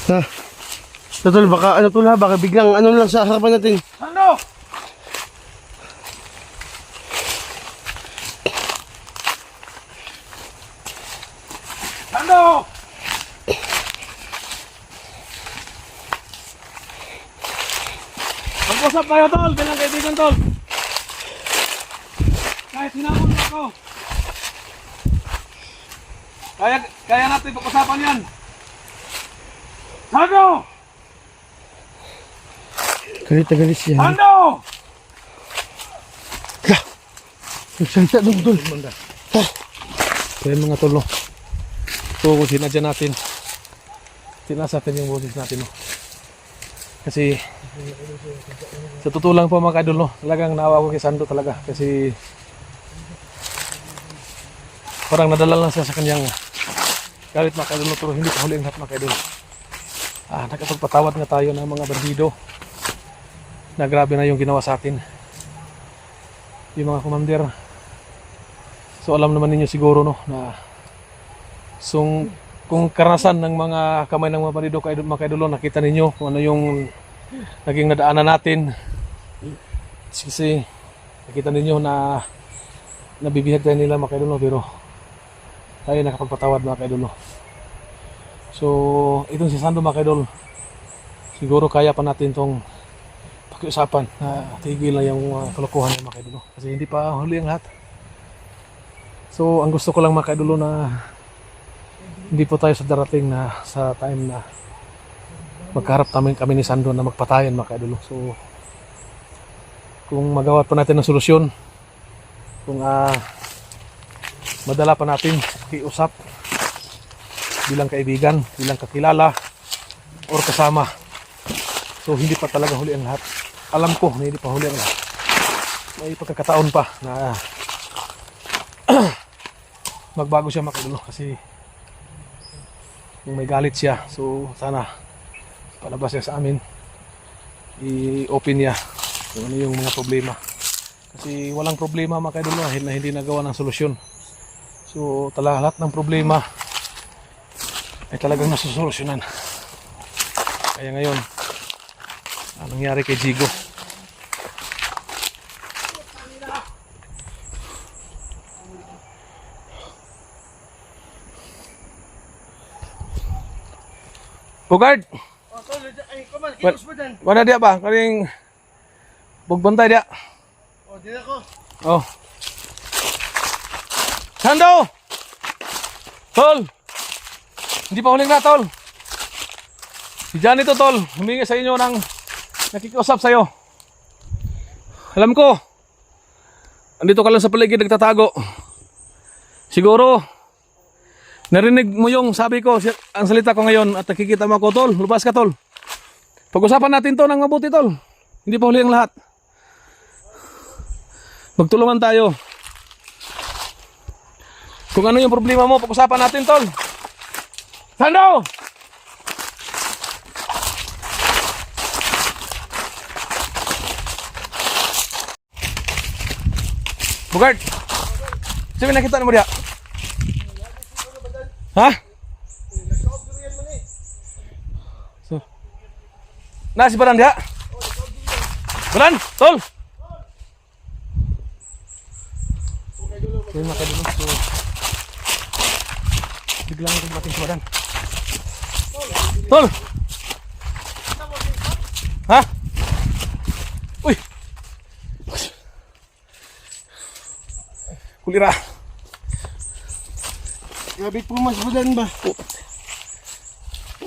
Ha? Tol, baka ano tol ha, baka biglang ano lang sa harapan natin. Ano? Ano? Mag-usap tayo tol, bilang kaibigan tol. Kahit hinamon mo ako. Kaya natin pag-usapan yan. Ano? Galit na galit siya. Ano? Nagsalita doon tol. Kaya mga tol, no? So kung sinadya natin, tinaas natin yung boses natin, no? Kasi sa totoo lang po mga idol, no? Talagang naawa ko kay Sando talaga. Kasi parang nadala lang siya sa kanyang galit mga idol, no? Pero hindi pa huli ang lahat mga idol. Nagkapagpatawad nga tayo ng mga bandido na grabe na yung ginawa sa atin, yung mga commander. So alam naman ninyo siguro, no, na kung karanasan ng mga kamay ng mga bandido mga kaidolo, nakita ninyo kung ano yung naging nadaanan natin. Kasi nakita ninyo na nabibihag tayo nila mga kaidolo, pero tayo nakapagpatawad mga kaidolo. So itong si Sando mga kaidol, siguro kaya pa natin itong pakiusapan na tigil na yung kalokohan ng mga kaidolo, kasi hindi pa huli ang lahat. So ang gusto ko lang mga kaidolo na hindi po tayo sa darating na sa time na magkaharap kami ni Sando na magpatayan mga kaidolo. So kung magawa pa natin ng solusyon, kung madala pa natin pakiusap bilang kaibigan, bilang kakilala or kasama, so hindi pa talaga huli ang lahat. Alam ko na hindi pa huli ang lahat. May pagkakataon pa na magbago siya mga kaidolo, kasi kung may galit siya, so sana palabas siya sa amin, i-open niya kung ano yung mga problema, kasi walang problema mga kaidolo na hindi nagawa ng solusyon. So lahat ng problema ay talagang nasusolusyonan. Kaya ngayon, anong nangyari kay Jigo? Bogard! Oh tol, ay kuman, kilos ba dyan? Wala dia ba? Karing bugbantay dia. Oh, di ako. Oh. Sando! Tol! Hindi pa huling na, tol. Si Johnny to, tol. Humingi sa inyo ng nakikiusap sa'yo. Alam ko, andito ka lang sa paligid nagtatago. Siguro, narinig mo yung sabi ko, ang salita ko ngayon, at nakikita mo ako, tol. Lupas ka, tol. Pag-usapan natin to ng mabuti, tol. Hindi pa huli ang lahat. Magtulungan tayo. Kung ano yung problema mo, pag-usapan natin, tol. Sando! Bogard! Sino nakita mo dia? Ha? So, si Baran dia? Baran, tol! Kaya makadulong, so biglang dumating si Baran. Tol! Ha? Uy! Kulira! Grabe pumas ba dyan ba?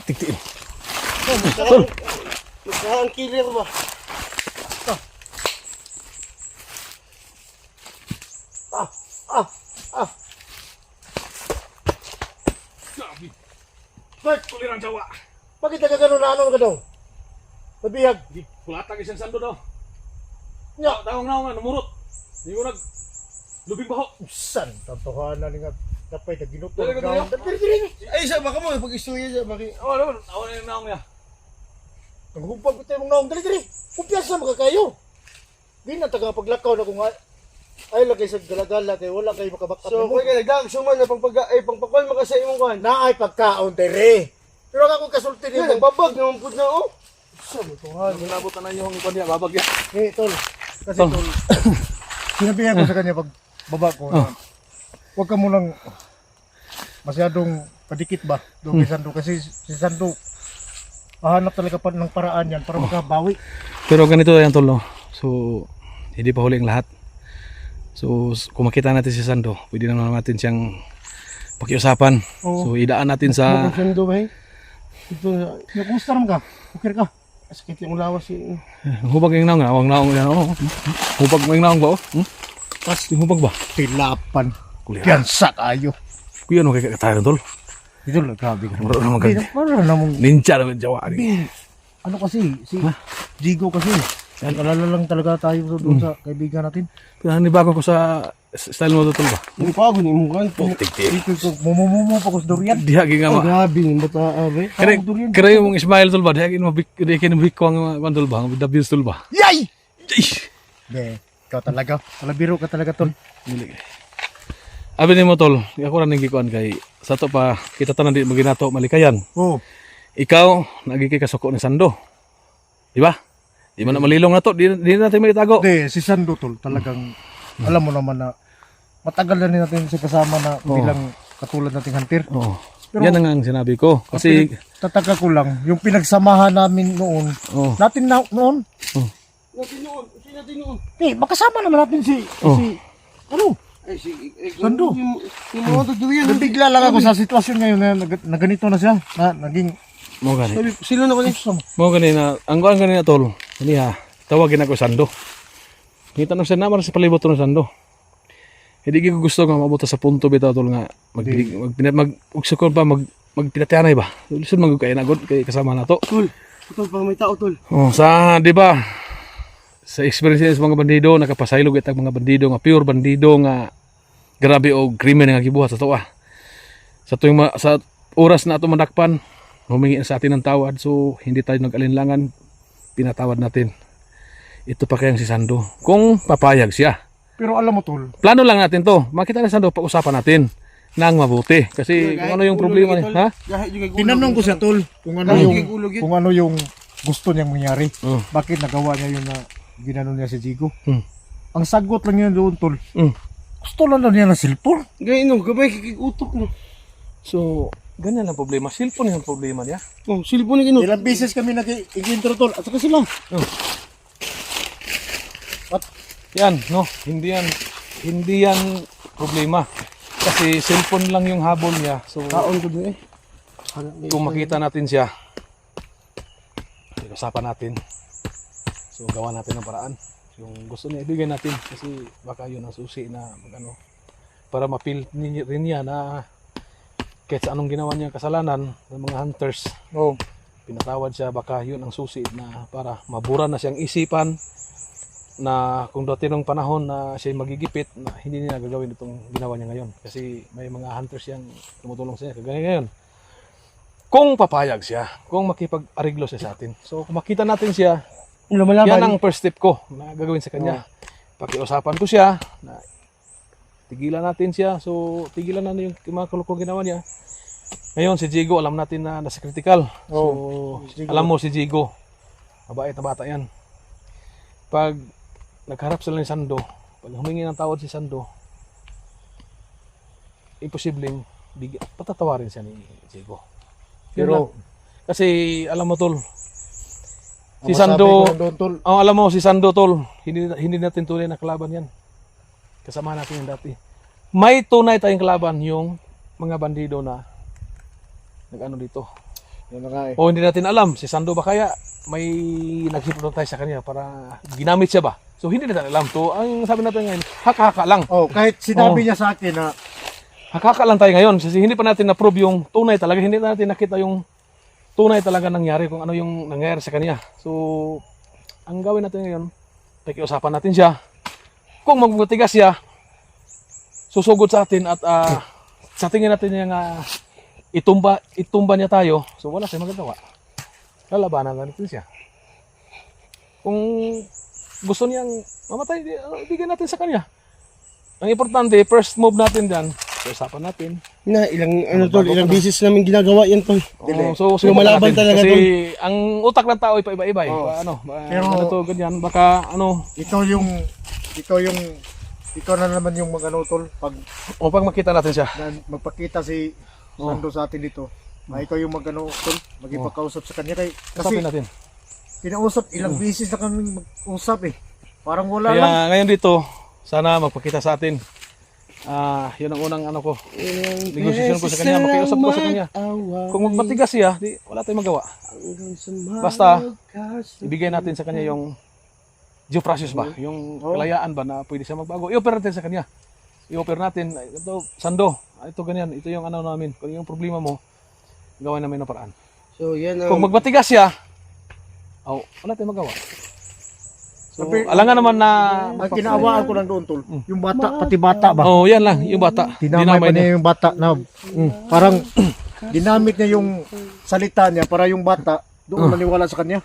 Tigtiin. Tol! Magkahaan killer ba? Grabe! Bert! Kulirang Jawa! Bakit nagkaganon na ano ka daw? Nabihag. Di, pulatag isang Sando daw. Nya! Tawang na nga, namurot. Hindi ko lubing baho. Usan! Tantohanan nga. Napay na ginuto. Dali ko tayo. Ay, isa baka mo. Pag-istorya siya. Oo naman, ako na yung naong niya. Naghumpag ko tayo mong naong. Dali. Kumpiyansa mga kayo. Di na taga paglakaw na kung ay lagay sa galagala kay wala kayo makabakap. So, kung kayo nagdang suman na pangpagkaon makasa imong kuhan. Na ay pagkaon, tere. Pero ako kasulti niyo. Nagbabag naman po na oh. Sabi ko nga. Nabot na yung ipan niya, babagyan. Tol. Kasi Tol. tol. Sinabihan ko sa kanya pag baba ko. Na, huwag ka munang masyadong padikit ba doon kay Sando kasi si Sando hahanap talaga pa ng paraan yan para makabawi. Pero ganito yan tol, no? So, hindi pa huli ang lahat. So, kung makita natin si Sando, pwede na naman natin siyang pakiusapan. So, idaan natin sa... Sando ba ito, kumusta naman ka? Okay ka? Sakit yung lawas si... Hubag yung naong, awang naong yan, oh. Hubag yung naong ba, oh? Pas, yung hubag ba? Tilapan. Kulihan. Yan sa kayo. Kuya, ano kaya katayan tol? Ito lang, grabe ka. Maro naman kag... Maro naman. Ninja naman jawa. Ano kasi, si Jigo kasi. Alala lang talaga tayo doon sa kaibigan natin. Pinanibago ko sa style mo tol ba? Hindi pa ako ni mukha to. Tigti. Ito, mumumu pa ko sa durian. Dihagi nga ma. Grabe yung bata abe. Kaya yung Ismail tol ba? Dihagi mo biko ang tol ba? Ang w's tol ba? Yay! Yay! De, ikaw talaga. Talabiro ka talaga, tol. Abi ni mo tol, ako ra ning gikuan kay sa to pa kita tanan di maginato malikayan. Oo. Ikaw nagi kay kasuko ni Sando. Di ba? Di man na malilong na to, di natin maitago. De, si Sando, tol, talagang, alam mo naman na, matagal na rin natin siya kasama na bilang katulad nating hunter. Oo. Pero- Yan ang sinabi ko. Kasi Tataka ko lang, yung pinagsamahan namin noon, oh, natin na, noon, Natin noon, si natin noon. makasama naman natin si, ano, Ay si Sando. Yung mga tutuyan. nabigla lang ako sa sitwasyon ngayon na ganito na siya, na naging, mo gani. Sila na kasi. Mo gani na ang kuan gani na tol. Kaniya, tawagin ako Sando. Kita na siya naman sa palibot ng Sando. Hindi ko gusto nga mabuta sa punto bitaw tol nga ugso ko pa magpinatianay ba. Lisod mag kay nagod kay kasama na to. Tol. Tol pa may tao tol. Oh, sa di ba? Sa experience sa mga bandido nakapasaylog itag mga bandido nga pure bandido nga grabe og krimen nga gibuhat sa tuwa. Sa tuwing sa oras na ato madakpan, humingi na sa atin ng tawad so hindi tayo nag-alinlangan, pinatawad natin. Ito pa kayang si Sando. Kung papayag siya. pero alam mo, tol, Plano lang natin to. Makita na Sando, pag-usapan natin nang mabuti. Kasi kung ano yung problema niya, ha? tinanong ko siya, tol, kung ano yung gusto niyang mangyari. Oh. Bakit nagawa niya yun na ginano niya si Jigo? Hmm. Ang sagot lang niya doon, tol, Mm. gusto lang daw niya ng cellphone. Gayno, gabay kikikutok no. So, ganyan ang problema. Cellphone yung problema niya. Oh, silpon ni kino. Ilang beses kami nag-intro, tol, at saka sila. Yan, no? Hindi yan problema. Kasi cellphone lang yung habol niya. So, Kaon ko din eh. kung makita natin siya, usapan natin. So, gawa natin ng paraan. Yung gusto niya, ibigay natin. Kasi baka yun ang susi na magano para mapil rin niya na kahit sa anong ginawa niya kasalanan ng mga hunters, Oh. pinatawad siya, baka yun ang susi na para mabura na siyang isipan na kung dati nung panahon na siya magigipit na hindi niya gagawin itong ginawa niya ngayon kasi may mga hunters siyang tumutulong sa niya kagaya ngayon kung papayag siya, kung makipag-ariglo siya sa atin. So kung makita natin siya, yan ang first step ko na gagawin sa kanya. Pakiusapan ko siya na tigilan natin siya. So tigilan na yung mga kulukong ginawa niya. Ngayon si Jigo, alam natin na nasa critical. So alam mo si Jigo, mabait na bata yan. Pag nagharap sila ni Sando, pag humingi ng tawad si Sando, imposibleng patatawarin siya ni Jigo. Pero kasi alam mo tol, si Sando, alam mo si Sando tol, hindi natin tunay na kalaban yan. Kasama natin yung dati. May tunay tayong kalaban yung mga bandido na nag-ano dito. O hindi natin alam, si Sando ba kaya may nag-hypnotize sa kanya para ginamit siya ba? So hindi natin alam to. Ang sabi natin ngayon, haka-haka lang. Oh, kahit sinabi niya sa akin na Haka-haka lang tayo ngayon kasi hindi pa natin na-prove yung tunay talaga. Hindi natin nakita yung tunay talaga nangyari kung ano yung nangyari sa kanya. So, ang gawin natin ngayon, pakiusapan natin siya. Kung magmatigas siya, susugod sa atin at sa tingin natin niya nga itumba niya tayo. So, wala siyang magagawa. Lalabanan natin siya. Kung gusto niyang mamatay, ibigay natin sa kanya. Ang importante, first move natin dyan, usapan natin, Na, ilang beses namin ginagawa yan, tol. So Lumalaban natin. talaga, Kasi tol. ang utak ng tao ay paiba-iba eh. Oo. Pero- Ganito, ganyan. Baka ano, ikaw na naman yung mag-ano tol, pag pag makita natin siya. magpakita si Sando sa atin dito. Ikaw yung mag-ano tol, magipakausap sa kanya kasi Usapin natin. kinausap ilang beses na kami mag-usap eh. Parang wala Kaya lang. ngayon dito, sana magpakita sa atin. Yun ang unang ano ko. Negosasyon ko sa kanya, makiusap ko sa kanya. Kung magmatigas siya, di wala tayong magawa. Basta, ibigay natin sa kanya yung due process ba? Yung kalayaan ba na pwede siya magbago? I-offer natin sa kanya. I-offer natin, ito, Sando, ito ganyan, ito yung ano namin. Kung yung problema mo, gawin namin ng paraan. So, yan Kung magmatigas siya, wala tayong magawa. So, alangan naman na... Ang kinaawaan ko lang doon tol, yung bata, pati bata ba? yan lang, yung bata. Dinamay pa niya yung bata na parang dinamit niya yung salita niya para yung bata doon maniwala sa kanya.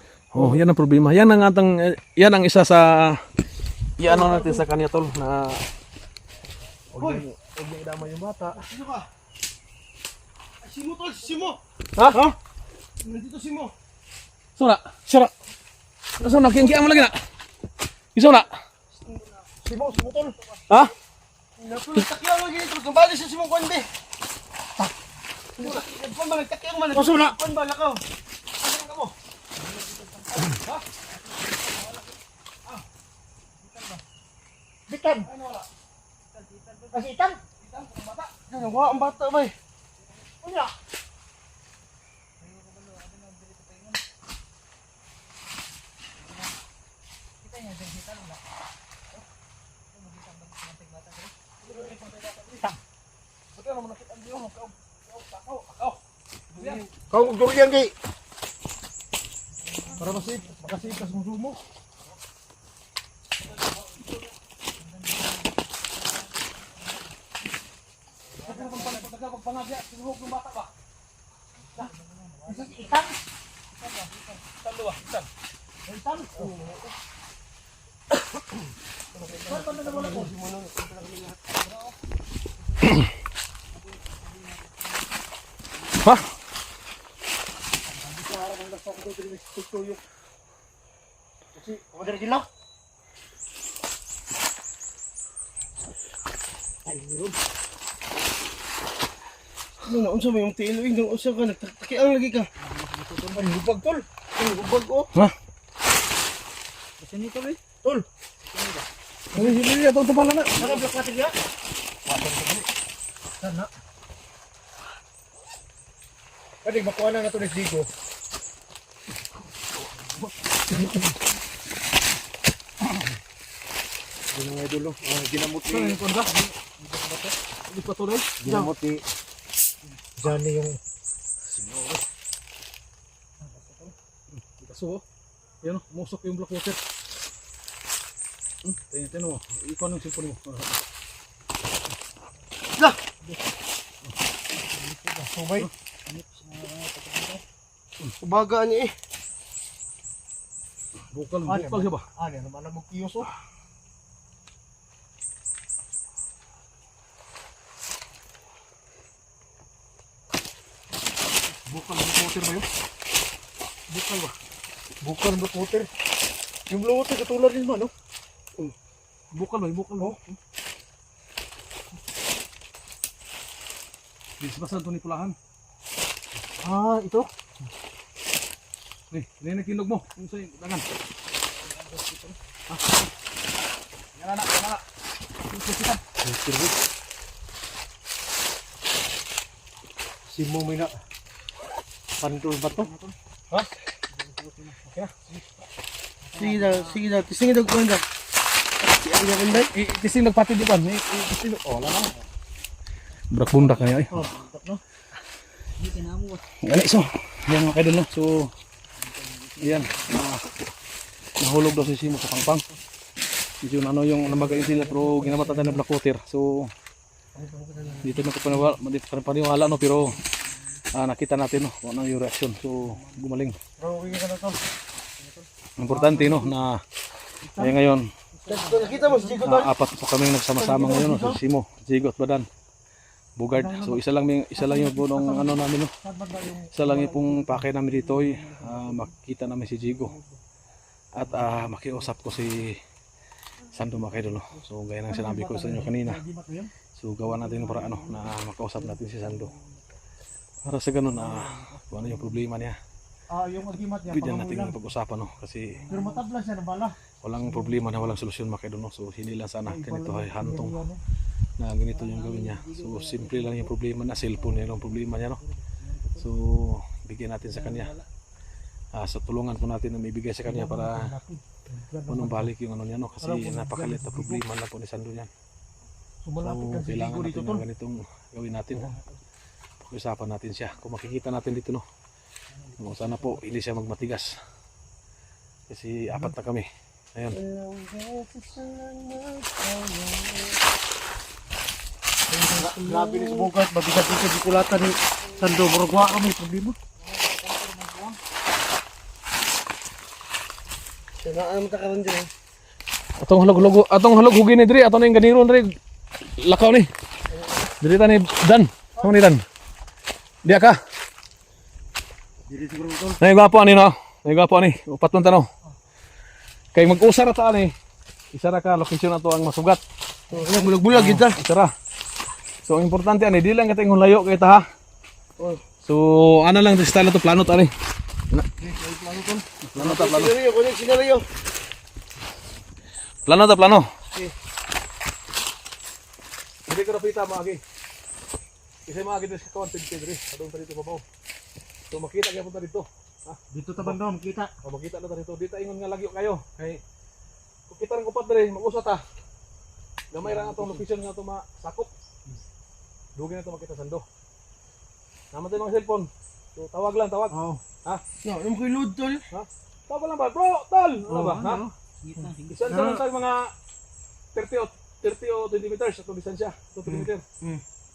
Yan ang problema. Yan ang isa sa iano natin sa kanya tol na huwag niya idamay yung bata. Sino ka? Ay, Simo, tol, Simo! Ha? Nandito Simo! Sura. Sura, kiyang mo lagi na. Isa na. Simo tol. Ha? Nagtakyaw mo gini, tol. Kambali sa Simo, kwan be! Kwan ba, nagtakyaw man. Kaso na. Kwan ba, lakaw? Ano ka mo? Bitan. Kasi itan. Nawa ang bata ba eh? Unya. Kau durian kay. Para makasikas mo sumo. Ha? Kasi order gila. Ano na, unsa mo yung tiiluing ng usa ka, nagtakyaw lagi ka. Ang hubag tol. Ang hubag oh. Ha? Kasi nito eh. Tol. Hindi ito pala na. Sana black water ya. Sana. Kadi makuha na to ni Digo. Ginamay dulo. Ginamot ni. Hindi pa tuloy. Ginamot ni. Johnny yung Kaso, yan o, musok yung black water. Tingnan mo, ikaw ng cellphone mo. subay. Ubaga ni eh. Bukal siya ba? Ano naman ang magkiyos oh. Bukal black water ba yun? Bukal ba? Bukal ang black water. Yung black water katulad din man no? Bukal ba? Bukal ba? Disbasan ito ni pulahan. Ito. Ini nakinog mo. Kung sa'yo, dangan. Yan na. Simo may na. Pandol ba to? Ha? Sige na, tisingin daw ko na. Ang yakin ba? Itising nagpati di ba? Itising. Wala na. Brak-bundak na yun. Gani so. Yan mga kaidol no. So, ayan. Nahulog daw si Simo sa pangpang. Medyo ano yung namagayin sila pero ginamatan tayo ng black water. So, dito na paniwala no pero nakita natin no kung ano yung reaction. So, gumaling. Importante no na ngayon Nakita mo si Jigo tol? apat po kami nagsama-sama ngayon no, si Simo, Jigo at Badan. Bugard. So isa lang yung punong ano namin no. Saan banda yung Isa lang yung pong pakay namin dito ay makita namin si Jigo. At makiusap ko si Sando mga idol no. So gaya ng sinabi ko sa inyo kanina. agimat na yun? So gawa natin para ano na makausap natin si Sando. Para sa ganun kung ano yung problema niya. Yung agimat niya, Pwede pangamoy lang. natin pag-usapan no kasi Pero matabla siya ng bala. walang problema na walang solusyon mga idol no. So hindi lang sana ganito ay hantong na ganito yung gawin niya. So simple lang yung problema na cellphone yung problema niya no. So bigyan natin sa kanya. So tulungan po natin na maibigay sa kanya para manumbalik yung ano niya no kasi napakalit na problema na po ni Sando niyan. So So malapit ka si kailangan Jigo dito natin tol. ng ganitong gawin natin. Pag-usapan natin siya. Kung makikita natin dito no. Sana po hindi siya magmatigas. Kasi apat na kami. Ayun. Grabe ni sa Bugard, mabigat dito di kulatan ni Sando. Muragwa kami, problema. Siya na ang matakaran dyan. Atong halog-hugi ni Dre, atong yung ganiro Dre. Lakaw ni. Dre ta ni Dan. Ano ni Dan? Diya ka. Dili siguro tol. Naigapo ani no. Naigapo ani. Upat man tanaw. Kay mag-usara ta ani. Isara ka location na to ang masugat. Bulag-bulag kita. Isara. So ang importante ani di lang kating layo kay ta ha. So ano lang style to plano ta ani. Plano ta plano. Sinaryo, kunin sinaryo. Plano ta plano. Hindi ko napita maagi. Kasi maagi dito sa kawan Dre. Adong ta dito babaw. So makita kaya punta dito. Ha? Dito ta banda makita. O makita na ta dito. Dito ingon nga lagyo kayo. Kay kung kita rin kupat Dre, mag-usat ta. Gamay ra nga tong location nga to masakop. Dugi na to makita Sando. Naman tayo mga cellphone. So tawag lang, tawag. Oo. Ha? No, yung ko'y load tol. Ha? Tawag lang ba? Bro, tal! Ano ba? Ha? Isan sa lang sa mga 30 o 20 meters atong distansya. 2 kilometer.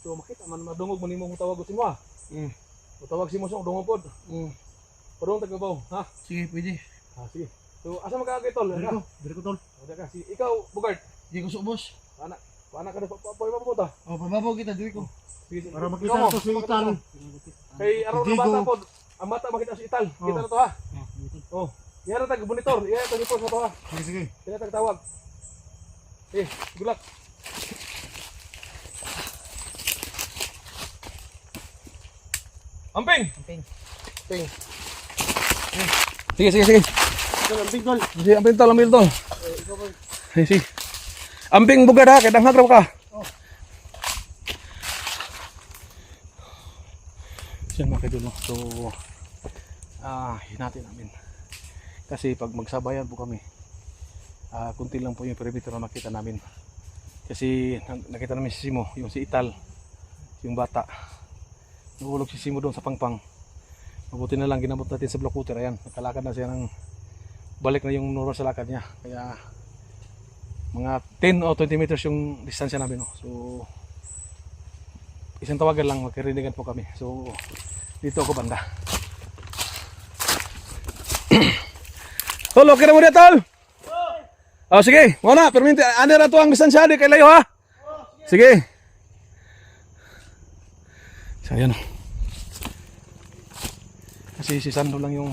So makita man madungog man imong tawag si mo ha. Tawag si mo sa dungog pod. Padung tagabaw, ha? Sige, pwede. Sige. So asa magkaagay tol? Dili ko tol. Ka si ikaw Bugard. Di ko subos. Paana ka na papupunta. Pababaw kita, dili ko. Sige. Para makita to si Ital. Kay araw na Digo. bata pod. Ang bata makita si Ital. Kita na to ha. Oh. Yara tag monitor, yara tag report mo to ha. Sige sige. Kaya tag tawag. Good luck. Amping. Ting. Sige. Tol, ang big tol. Sige, amping tol, ambil tol. Sige. Amping Bugard ha, kaya danghag raw ka. Yan mga kaidol, no? So hinati namin kasi pag magsabayan po kami kunti lang po yung perimeter na makita namin kasi nakita namin si Simo, yung si Ital, yung bata nahulog si Simo doon sa pangpang. Mabuti na lang ginabot natin sa block cutter. Ayan, nakalakad na siya ng balik na yung nuro sa lakad niya, kaya mga 10 o 20 meters yung distansya namin, no? So isang tawagan lang, magkarinigan po kami. So dito ako banda. Tol, okay na mo dito, tol? Oh, sige, muna, perminti, ano na to ang distansya, di kay layo ha? Sige. So ayan. Kasi si Sando lang yung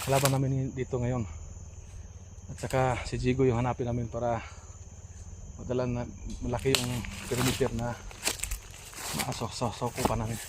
kalaban namin dito ngayon. At saka si Jigo yung hanapin namin para madala na malaki yung perimeter na maasokupan namin.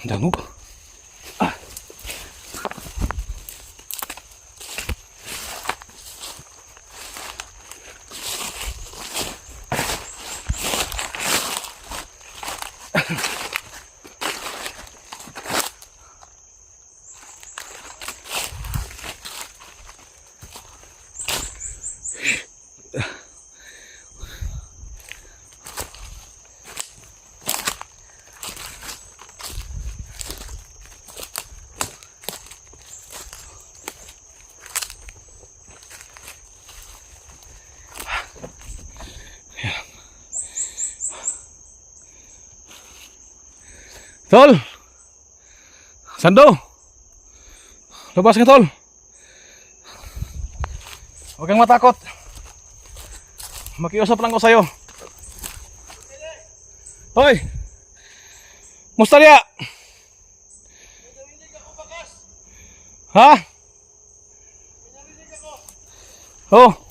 Dangog. Tol! Sando! Labas ka, Tol! Huwag kang matakot. Makiusap lang ko sa'yo. Hoy! Musta niya? Ha? Oh!